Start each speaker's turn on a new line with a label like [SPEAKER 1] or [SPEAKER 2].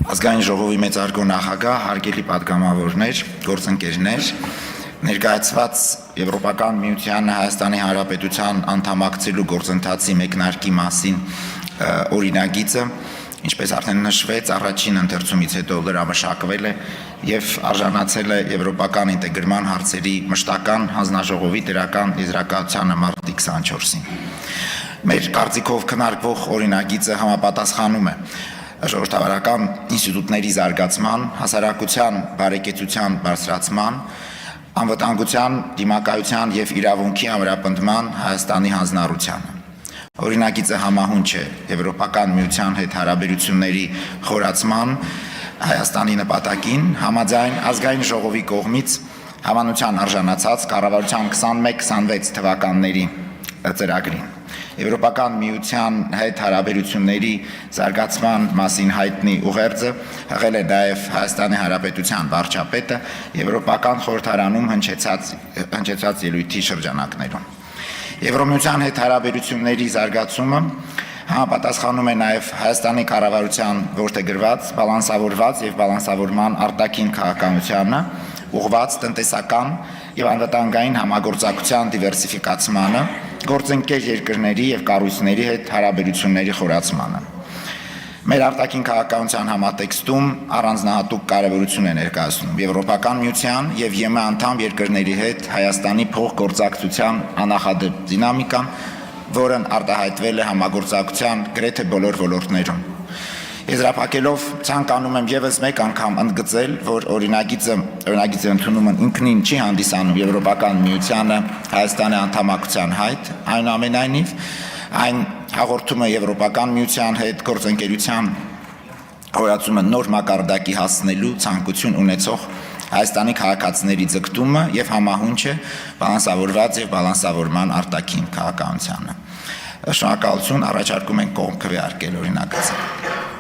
[SPEAKER 1] Ազգային ժողովի մեծարգո նախագահ, հարգելի պատգամավորներ, գործընկերներ, ներկայացված Եվրոպական միությանը Հայաստանի Հանրապետության անդամակցելու գործընթացի մեկնարկի մասին օրինագիծը, ինչպես արդեն նշվեց, առաջին ընթերցումից հետո լրամշակվել է եւ արժանացել է Եվրոպական ինտեգրման հարցերի մշտական հանձնաժողովի դրական եզրակացությանը մարտի 24-ին։ Մեր կարծիքով քննարկվող օրինագիծը համապատասխանում է ժողովրդավարական ինստիտուտների զարգացման, հասարակության բարեկեցության բարձրացման, անվտանգության, դիմակայության եւ իրավունքի ամրապնդման Հայաստանի հանձնառությանը։ Օրինագիծը համահունչ է Եվրոպական միության հետ հարաբերությունների խորացման Հայաստանի նպատակին, համաձայն ազգային ժողովի կողմից հավանության արժանացած կառավարության 21-26 թվականների ծրագրին։ Եվրոպական միության հետ հարաբերությունների զարգացման մասին հայտնի ուղերձը հղել է նաև Հայաստանի Հանրապետության վարչապետը Եվրոպական խորհրդարանում հնչեցած ելույթի շրջանակներում։ Եվրոմիության հետ հարաբերությունների զարգացումը համապատասխանում է նաև Հայաստանի կառավարության որդեգրված, բալանսավորված եւ բալանսավորման արտաքին քաղաքականությանը, ուղղված տնտեսական եւ անվտանգային համագործակցության դիվերսիֆիկացմանը, գործընկեր երկրների եւ կառույցների հետ հարաբերությունների խորացմանը։ Մեր արտաքին քաղաքականության համատեքստում առանձնահատուկ կարևորություն է ներկայացնում Եվրոպական միության եւ ԵՄ անդամ երկրների հետ Հայաստանի փոխգործակցության աննախադեպ դինամիկան, որն արտահայտվել է համագործակցության գրեթե բոլոր ոլորտներում։ Եզրափակելով ցանկանում եմ եւս մեկ անգամ ընդգծել, որ օրինագիծի ընդունումն ինքնին չի հանդիսանում Եվրոպական միությանը Հայաստանի անդամակցության հայտ, այնուամենայնիվ այն հաղորդում է Եվրոպական միության հետ գործընկերության հորացումը նոր մակարդակի հասնելու ցանկություն ունեցող Հայաստանի քաղաքացիների ձգտումը եւ համահունչ է բալանսավորված եւ բալանսավորման արտաքին քաղաքականությանը։ Շնորհակալություն, առաջարկում ենք կողմ քվեարկել օրինագիծը։